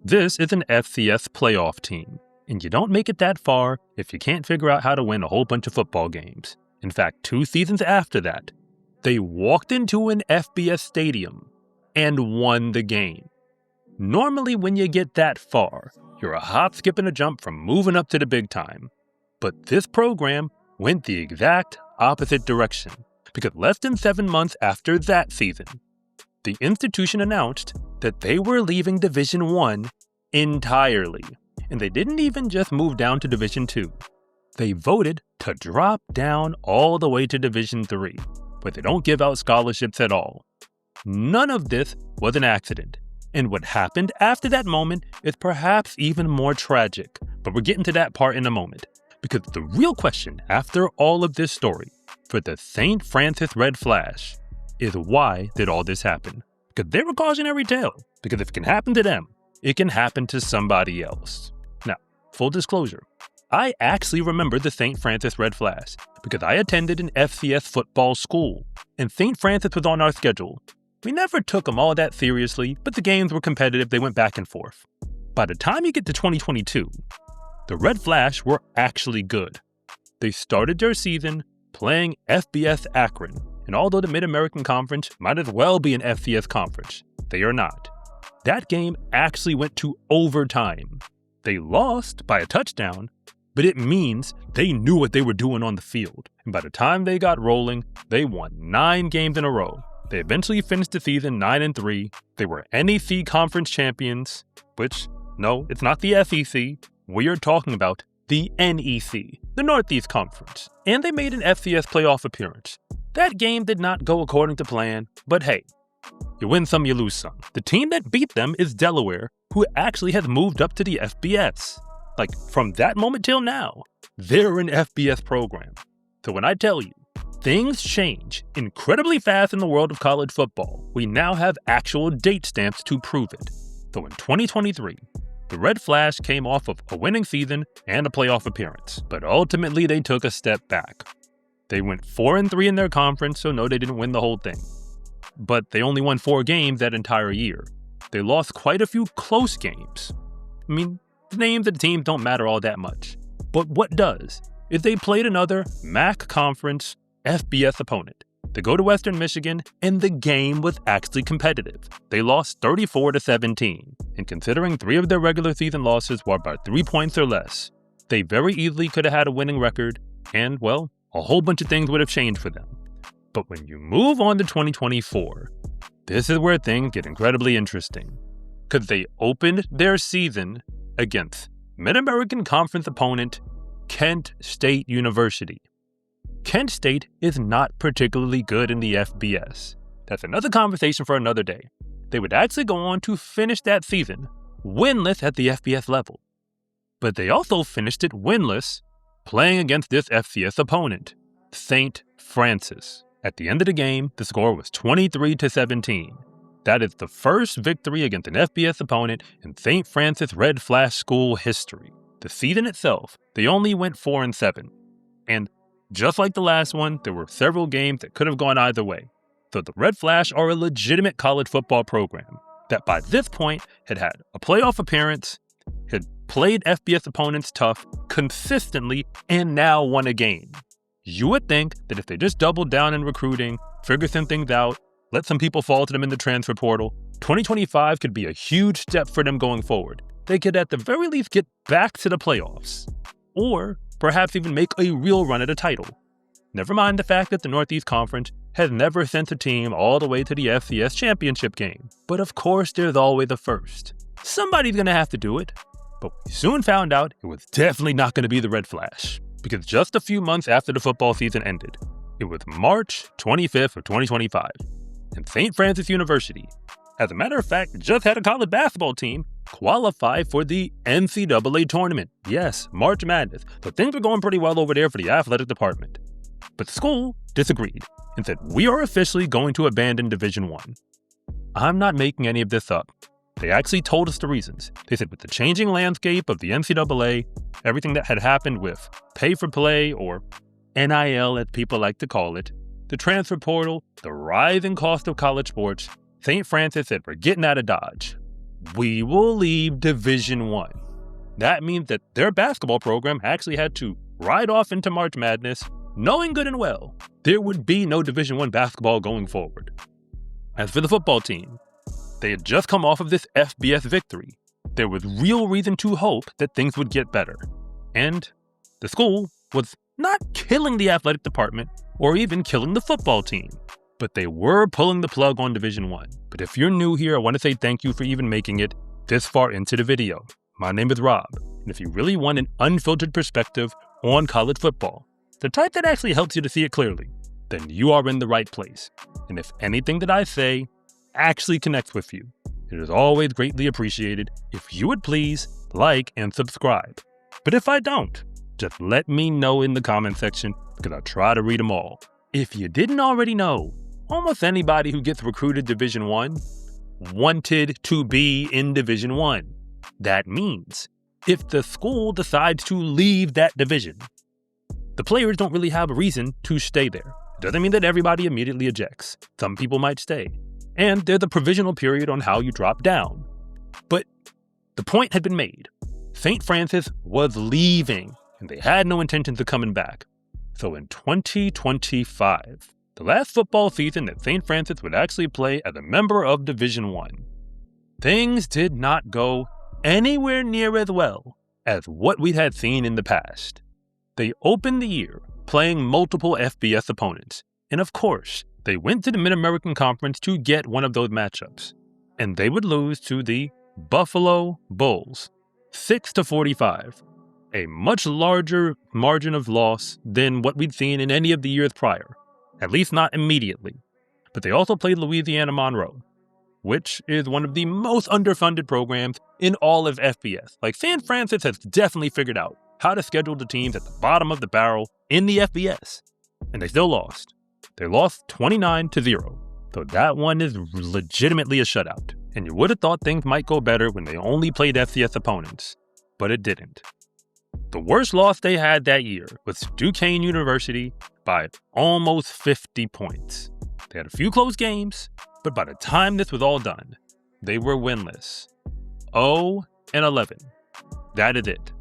This is an FCS playoff team, and you don't make it that far if you can't figure out how to win a whole bunch of football games. In fact, 2 seasons after that, they walked into an FBS stadium and won the game. Normally, when you get that far, you're a hop, skip, and a jump from moving up to the big time. But this program went the exact opposite direction, because less than 7 months after that season, the institution announced that they were leaving Division I entirely. And they didn't even just move down to Division II. They voted to drop down all the way to Division III, where they don't give out scholarships at all. None of this was an accident. And what happened after that moment is perhaps even more tragic, but we're getting to that part in a moment. Because the real question after all of this story for the St. Francis Red Flash is, why did all this happen? Because they're a cautionary tale. Because if it can happen to them, it can happen to somebody else. Now, full disclosure, I actually remember the St. Francis Red Flash because I attended an FCS football school, and St. Francis was on our schedule. We never took them all that seriously, but the games were competitive. They went back and forth. By the time you get to 2022, the Red Flash were actually good. They started their season playing FBS Akron, and although the Mid-American Conference might as well be an FCS conference, they are not. That game actually went to overtime. They lost by a touchdown, but it means they knew what they were doing on the field. And by the time they got rolling, they won 9 games in a row. They eventually finished the season 9-3. They were NEC conference champions, which, no, it's not the SEC. We are talking about the NEC, the Northeast Conference. And they made an FCS playoff appearance. That game did not go according to plan, but hey, you win some, you lose some. The team that beat them is Delaware, who actually has moved up to the FBS. Like, from that moment till now, they're an FBS program. So when I tell you, things change incredibly fast in the world of college football, we now have actual date stamps to prove it. So in 2023, the Red Flash came off of a winning season and a playoff appearance, but ultimately they took a step back. They went 4-3 in their conference, so no, they didn't win the whole thing. But they only won 4 games that entire year. They lost quite a few close games. I mean, the names of the teams don't matter all that much. But what does is they played another MAC conference FBS opponent. They go to Western Michigan, and the game was actually competitive. They lost 34-17, and considering 3 of their regular season losses were by 3 points or less, they very easily could have had a winning record, and, well, a whole bunch of things would have changed for them. But when you move on to 2024, this is where things get incredibly interesting. Because they opened their season against Mid-American Conference opponent Kent State University. Kent State is not particularly good in the FBS. That's another conversation for another day. They would actually go on to finish that season winless at the FBS level. But they also finished it winless playing against this FCS opponent, St. Francis. At the end of the game, the score was 23-17. That is the first victory against an FBS opponent in St. Francis Red Flash School history. The season itself, they only went 4-7. And just like the last one, there were several games that could have gone either way. So the Red Flash are a legitimate college football program that by this point had had a playoff appearance, had played FBS opponents tough consistently, and now won a game. You would think that if they just doubled down in recruiting, figure some things out, let some people fall to them in the transfer portal, 2025 could be a huge step for them going forward. They could at the very least get back to the playoffs. Or perhaps even make a real run at a title. Never mind the fact that the Northeast Conference has never sent a team all the way to the FCS championship game. But of course, there's always a first. Somebody's going to have to do it. But we soon found out it was definitely not going to be the Red Flash. Because just a few months after the football season ended, it was March 25th of 2025, and St. Francis University, as a matter of fact, just had a college basketball team qualify for the NCAA tournament. Yes, March Madness. So things were going pretty well over there for the athletic department. But the school disagreed and said, we are officially going to abandon Division I. I'm not making any of this up. They actually told us the reasons. They said with the changing landscape of the NCAA, everything that had happened with pay for play, or NIL as people like to call it, the transfer portal, the rising cost of college sports, St. Francis said we're getting out of Dodge. we will leave Division I. That means that their basketball program actually had to ride off into March Madness, knowing good and well there would be no Division I basketball going forward. As for the football team, they had just come off of this FBS victory. There was real reason to hope that things would get better. And the school was not killing the athletic department or even killing the football team, but they were pulling the plug on Division I. But if you're new here, I want to say thank you for even making it this far into the video. My name is Rob, and if you really want an unfiltered perspective on college football, the type that actually helps you to see it clearly, then you are in the right place. And if anything that I say actually connects with you, it is always greatly appreciated if you would please like and subscribe. But if I don't, just let me know in the comment section because I'll try to read them all. If you didn't already know, almost anybody who gets recruited Division I wanted to be in Division I. That means if the school decides to leave that division, the players don't really have a reason to stay there. It doesn't mean that everybody immediately ejects. Some people might stay. And there's a provisional period on how you drop down. But the point had been made. St. Francis was leaving, and they had no intentions of coming back. So in 2025, the last football season that St. Francis would actually play as a member of Division I, things did not go anywhere near as well as what we had seen in the past. They opened the year playing multiple FBS opponents, and of course, they went to the Mid-American Conference to get one of those matchups, and they would lose to the Buffalo Bulls, 6-45, a much larger margin of loss than what we'd seen in any of the years prior, at least not immediately. But they also played Louisiana Monroe, which is one of the most underfunded programs in all of FBS. Like, St. Francis has definitely figured out how to schedule the teams at the bottom of the barrel in the FBS, and they still lost. They lost 29-0, so that one is legitimately a shutout. And you would have thought things might go better when they only played FCS opponents, but it didn't. The worst loss they had that year was Duquesne University by almost 50 points. They had a few close games, but by the time this was all done, they were winless. 0-11. That is it.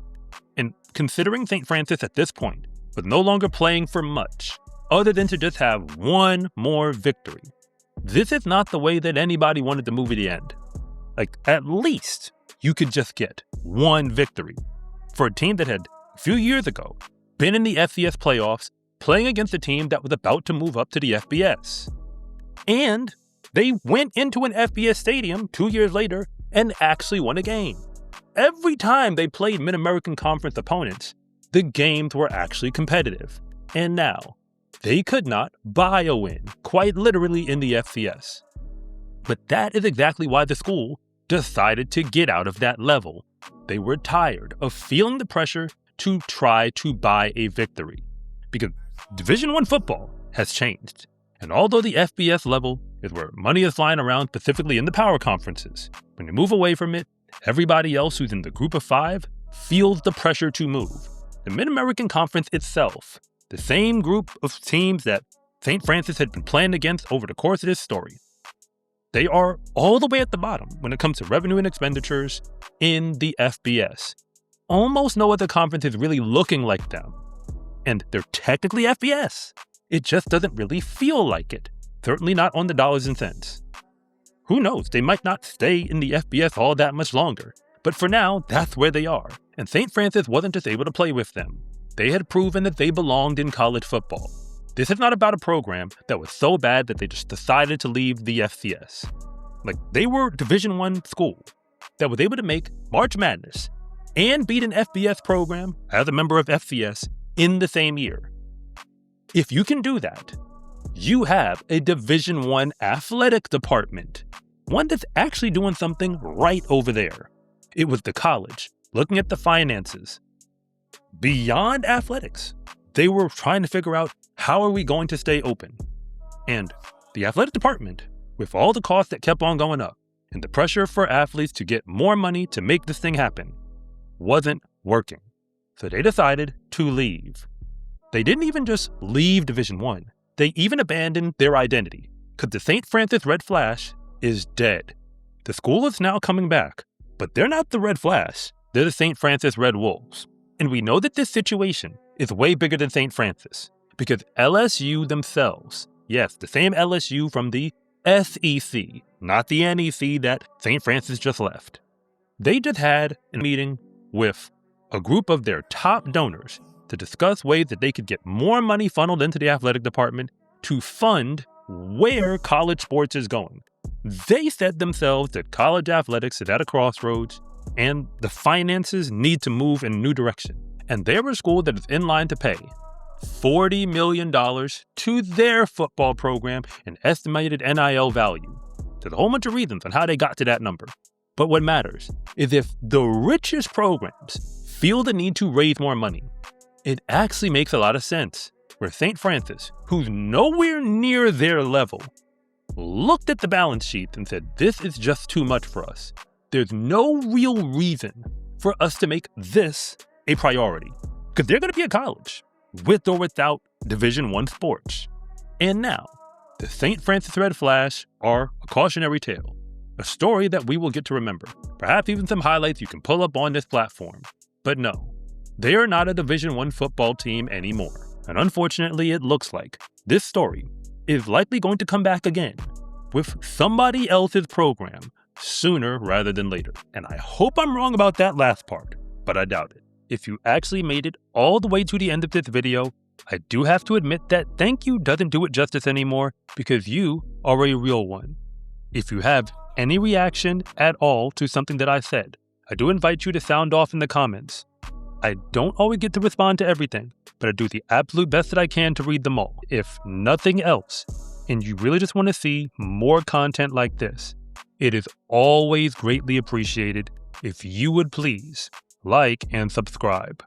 And considering St. Francis at this point was no longer playing for much, other than to just have one more victory, this is not the way that anybody wanted the movie to end. Like, at least you could just get one victory for a team that had, a few years ago, been in the FCS Playoffs, playing against a team that was about to move up to the FBS. And they went into an FBS stadium 2 years later and actually won a game. Every time they played Mid-American Conference opponents, the games were actually competitive. And now, they could not buy a win, quite literally, in the FCS. But that is exactly why the school decided to get out of that level. They were tired of feeling the pressure to try to buy a victory. Because Division I football has changed. And although the FBS level is where money is flying around, specifically in the power conferences, when you move away from it, everybody else who's in the group of five feels the pressure to move. The Mid-American Conference itself, the same group of teams that St. Francis had been playing against over the course of this story, they are all the way at the bottom when it comes to revenue and expenditures in the FBS. Almost no other conference is really looking like them. And they're technically FBS. It just doesn't really feel like it. Certainly not on the dollars and cents. Who knows, they might not stay in the FBS all that much longer. But for now, that's where they are. And St. Francis wasn't just able to play with them. They had proven that they belonged in college football. This is not about a program that was so bad that they just decided to leave the FCS. Like, they were a Division I school that was able to make March Madness and beat an FBS program as a member of FCS in the same year. If you can do that, you have a Division I athletic department, one that's actually doing something right over there. It was the college looking at the finances. Beyond athletics, they were trying to figure out, how are we going to stay open? And the athletic department, with all the costs that kept on going up and the pressure for athletes to get more money to make this thing happen, wasn't working. So they decided to leave. They didn't even just leave Division I. They even abandoned their identity, because the St. Francis Red Flash is dead. The school is now coming back, but they're not the Red Flash. They're the St. Francis Red Wolves. And we know that this situation is way bigger than St. Francis because LSU themselves, yes, the same LSU from the SEC, not the NEC that St. Francis just left. They just had a meeting with a group of their top donors to discuss ways that they could get more money funneled into the athletic department to fund where college sports is going. They said themselves that college athletics is at a crossroads and the finances need to move in a new direction. And they're a school that is in line to pay $40 million to their football program in estimated NIL value. There's a whole bunch of reasons on how they got to that number. But what matters is if the richest programs feel the need to raise more money, it actually makes a lot of sense. Where St. Francis, who's nowhere near their level, looked at the balance sheet and said, this is just too much for us. There's no real reason for us to make this a priority. Because they're going to be at college, with or without Division I sports. And now, the St. Francis Red Flash are a cautionary tale. A story that we will get to remember. Perhaps even some highlights you can pull up on this platform. But no, they are not a Division I football team anymore. And unfortunately, it looks like this story is likely going to come back again with somebody else's program sooner rather than later. And I hope I'm wrong about that last part, but I doubt it. If you actually made it all the way to the end of this video, I do have to admit that thank you doesn't do it justice anymore because you are a real one. If you have any reaction at all to something that I said, I do invite you to sound off in the comments. I don't always get to respond to everything, but I do the absolute best that I can to read them all. If nothing else, and you really just want to see more content like this, it is always greatly appreciated if you would please like and subscribe.